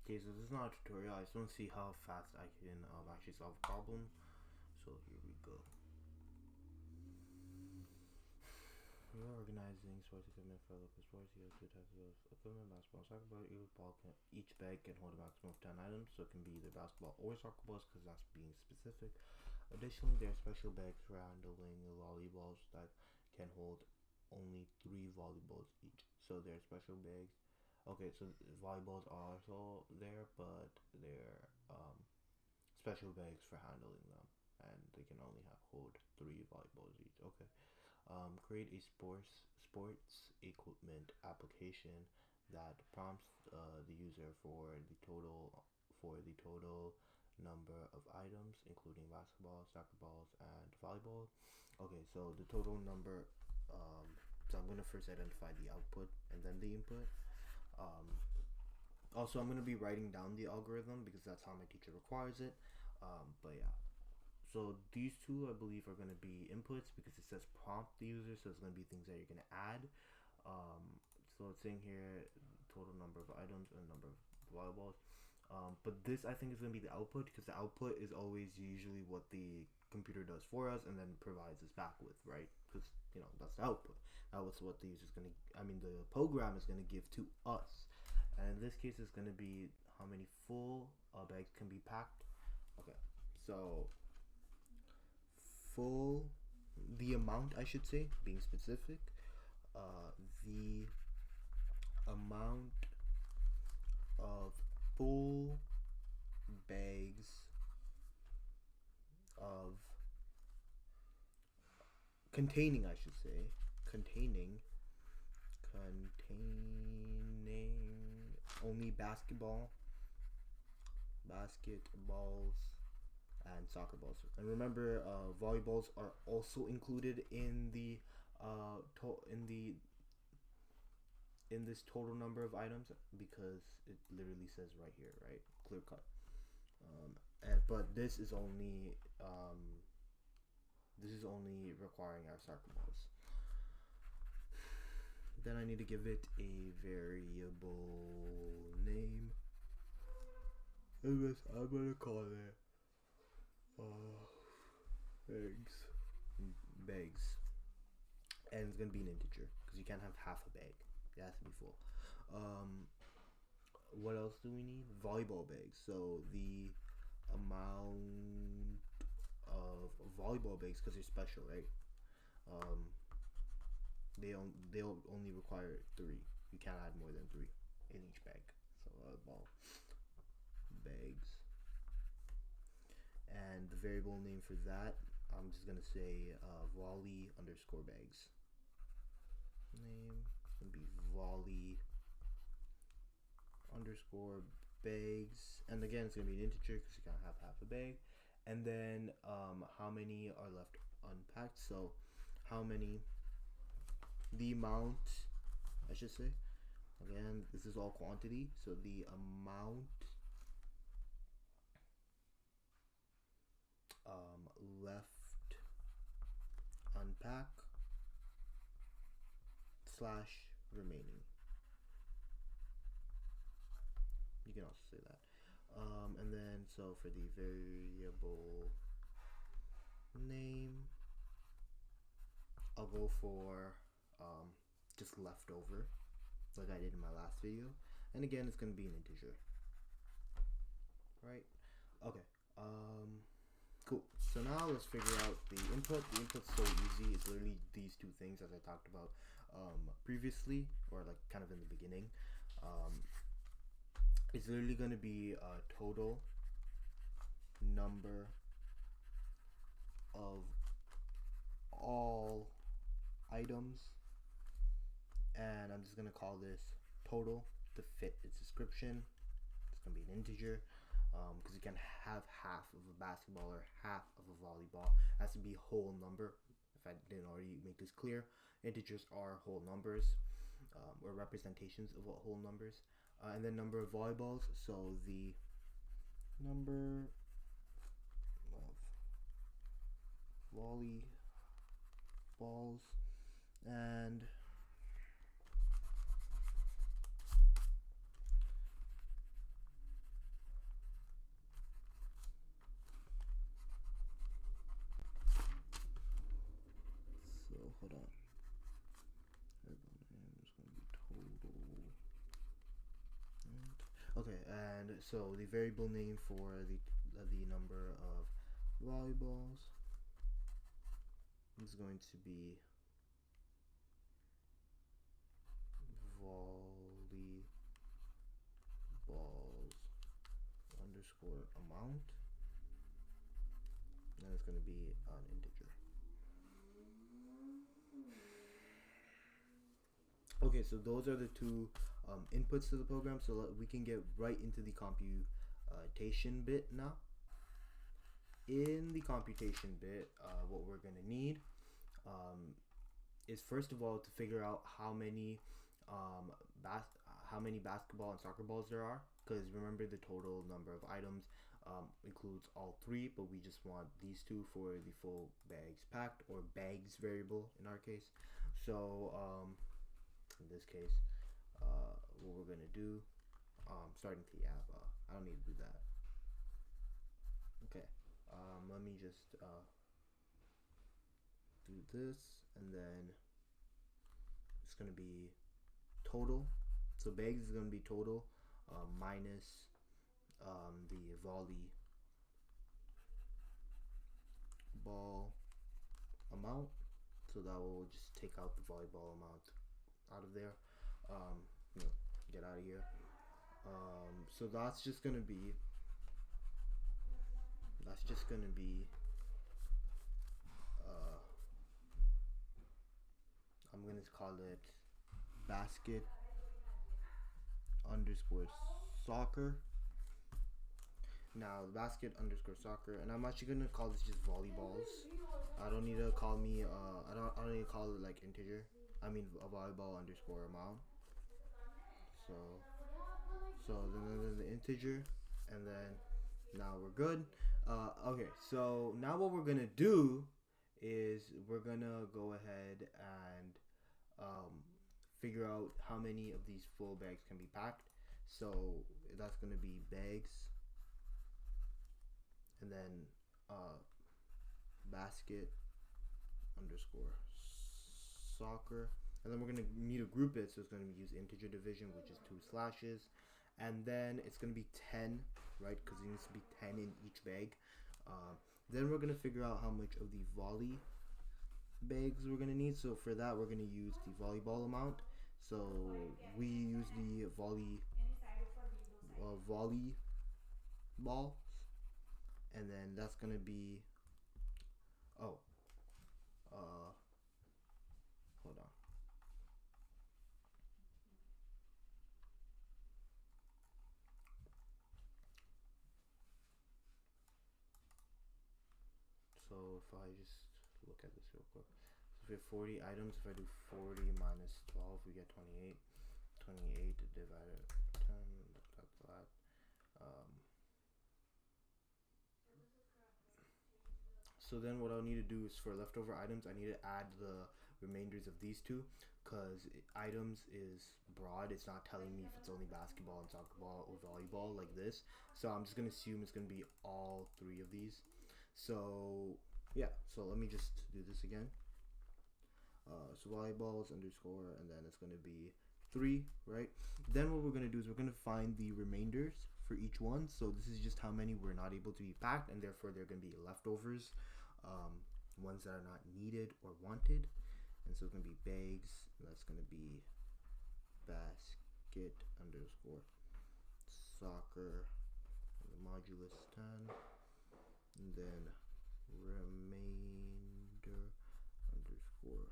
Okay, so this is not a tutorial. I just want to see how fast I can actually solve a problem. So here we go. We're organizing sports equipment for local sports. You have two types of equipment: basketball and soccer ball. Each bag can hold a maximum of 10 items, so it can be either basketball or soccer balls because that's being specific. Additionally, there are special bags for handling volleyballs that can hold only 3 volleyballs each. So there are special bags. Okay, so volleyballs are also there, but they're special bags for handling them, and they can only hold 3 volleyballs each. Okay. Create a sports equipment application that prompts the user for the total number of items, including basketball, soccer balls, and volleyball. Okay, so the total number. So I'm gonna first identify the output and then the input. Also, I'm gonna be writing down the algorithm because that's how my teacher requires it. But yeah. So these two, I believe, are going to be inputs because it says prompt the user, so it's going to be things that you're going to add. So it's saying here total number of items and number of volleyballs. But this, I think, is going to be the output because the output is always usually what the computer does for us and then provides us back with, right? Because, that's the output. That was what the user's going to, the program is going to give to us. And in this case, it's going to be how many full bags can be packed. Okay, so full, the amount, I should say, being specific, the amount of full bags of containing, I should say, containing only basketballs and soccer balls. And remember, volleyballs are also included in the in this total number of items because it literally says right here, right, clear cut. But this is only requiring our soccer balls. Then I need to give it a variable name. I'm gonna call it bags, and it's gonna be an integer because you can't have half a bag. It has to be full. What else do we need? Volleyball bags. So the amount of volleyball bags, because they're special, right? They'll only require 3. You can't add more than 3 in each bag. So ball bags. And the variable name for that, I'm just gonna say volley underscore bags. Name is gonna be volley underscore bags, and again it's gonna be an integer because you can't have half a bag. And then how many are left unpacked? So how many, the amount, I should say. Again, this is all quantity, so the amount left unpack / remaining. You can also say that. And then so for the variable name, I'll go for just leftover, like I did in my last video. And again, it's gonna be an integer. Right? Okay. Cool. So now let's figure out the input. The input's so easy. It's literally these two things as I talked about previously, or like kind of in the beginning. It's literally going to be a total number of all items, and I'm just going to call this total to fit its description. It's going to be an integer because you can have half of a basketball or half of a volleyball. It has to be a whole number. If I didn't already make this clear, integers are whole numbers or representations of whole numbers. And then number of volleyballs, so the number of volleyballs, and And so the variable name for the number of volleyballs is going to be volleyballs underscore amount, and it's going to be an integer. Okay, so those are the two inputs to the program, so we can get right into the computation bit now. In the computation bit, what we're going to need is, first of all, to figure out how many basketball and soccer balls there are, because remember the total number of items includes all three, but we just want these two for the full bags packed, or bags variable in our case. So in this case, what we're gonna do, starting the app, I don't need to do that. Okay, let me just do this, and then it's gonna be total. So bags is gonna be total minus the volleyball amount. So that will just take out the volleyball amount out of there. Get out of here. So that's just gonna be I'm gonna call it basket underscore soccer. Now basket underscore soccer, and I'm actually gonna call this just volleyballs. I don't need to call me I don't need to call it like integer. I mean a volleyball underscore amount. So then the integer, and then now we're good. Okay, so now what we're gonna do is we're gonna go ahead and figure out how many of these full bags can be packed. So that's gonna be bags, and then basket underscore soccer, and then we're gonna need to group it, so it's gonna use integer division, which is 2 slashes, and then it's gonna be 10, right? Because it needs to be 10 in each bag. Then we're gonna figure out how much of the volley bags we're gonna need. So for that, we're gonna use the volleyball amount. So we use the volleyball, and then that's gonna be hold on. So if I just look at this real quick, so if we have 40 items, if I do 40 minus 12, we get 28. 28 divided by 10, that's that. So then what I'll need to do is, for leftover items, I need to add the remainders of these two, because items is broad. It's not telling me if it's only basketball and soccer ball or volleyball like this. So I'm just going to assume it's going to be all three of these. So yeah, so let me just do this again. So volleyballs underscore, and then it's going to be 3, right? Then what we're going to do is we're going to find the remainders for each one. So this is just how many we're not able to be packed, and therefore they're going to be leftovers, ones that are not needed or wanted. And so it's going to be bags, and that's going to be basket underscore soccer, and the modulus 10, and then remainder underscore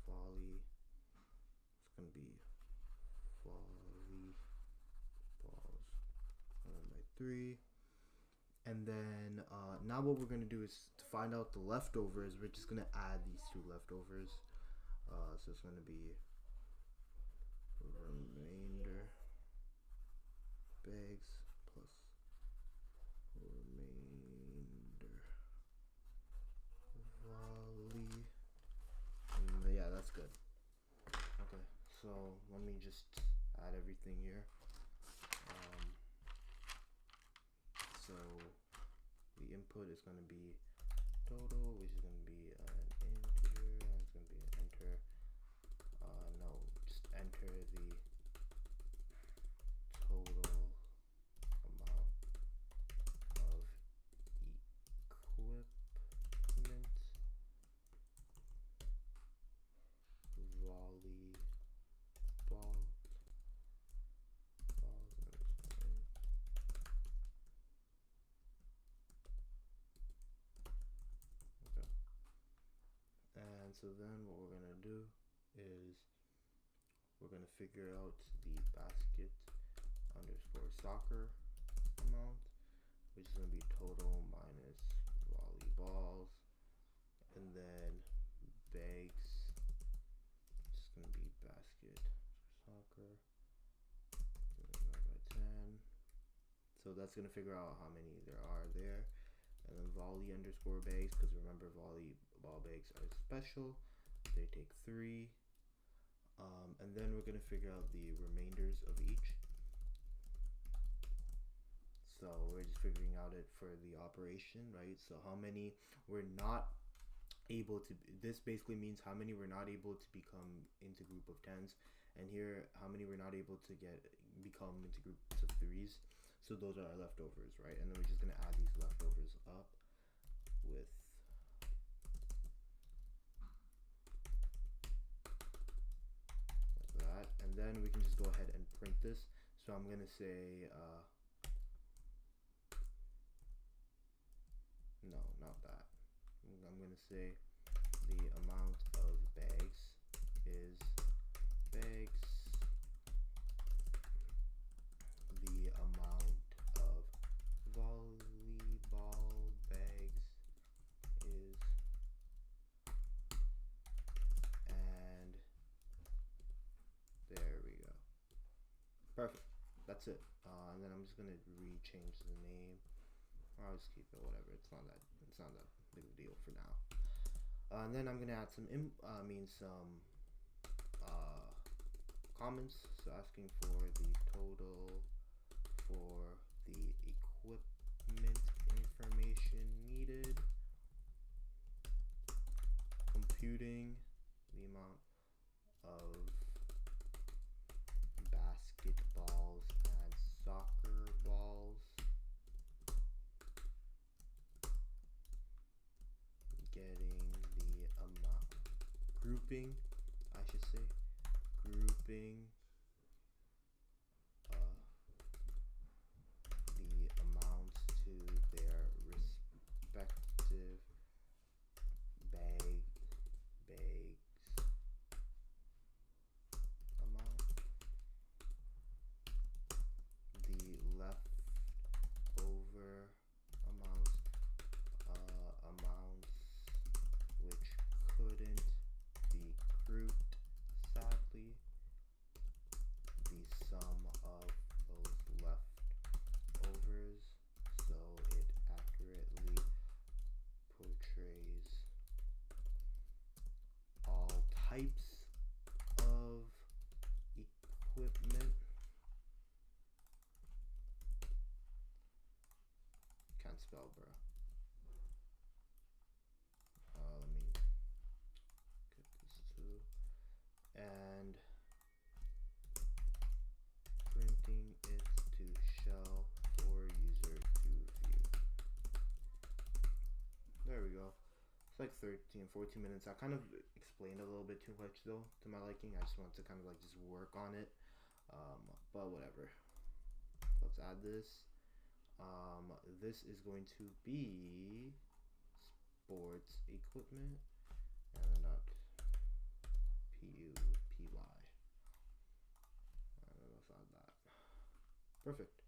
volley, it's going to be volley balls, and then by 3. And then now what we're going to do is, to find out the leftovers, we're just going to add these two leftovers. So it's going to be remainder bags plus remainder volley. And yeah, that's good. Okay, so let me just add everything here. So the input is going to be total, which is going to be an integer, and it's going to be an enter. No, just enter the total so then what we're gonna do is we're gonna figure out the basket underscore soccer amount, which is gonna be total minus volleyballs, and then bags, it's gonna be basket soccer divided by 10. So that's gonna figure out how many there are there. And then volley underscore bags, because remember volleyball bags are special, they take 3. And then we're gonna figure out the remainders of each. So we're just figuring out it for the operation, right? So how many we're not able to, this basically means how many we're not able to become into group of 10s, and here how many we're not able to become into groups of 3s. So those are our leftovers, right? And then we're just gonna add these leftovers up with like that, and then we can just go ahead and print this. So I'm gonna say no, not that. I'm gonna say the amount of bags is bags, the amount of volleyball bags is, and there we go. Perfect. That's it. And then I'm just gonna change the name. I'll just keep it, whatever. It's not that big of a deal for now. And then I'm gonna add some comments. So asking for the total for the equipment information needed, computing the amount of basketballs and soccer balls, getting the amount, grouping, I should say, grouping the amounts to their respective bags amount, the leftover amounts which couldn't be grouped, sadly, the sum of those leftovers, so it accurately portrays all types of equipment. Can't spell, bro. Let me get this too. And printing it to shell for user to view. There we go. It's like 14 minutes. I kind of explained a little bit too much though, to my liking. I just want to kind of like just work on it. But whatever. Let's add this. This is going to be sports equipment, and then .py. And let's add that. Perfect.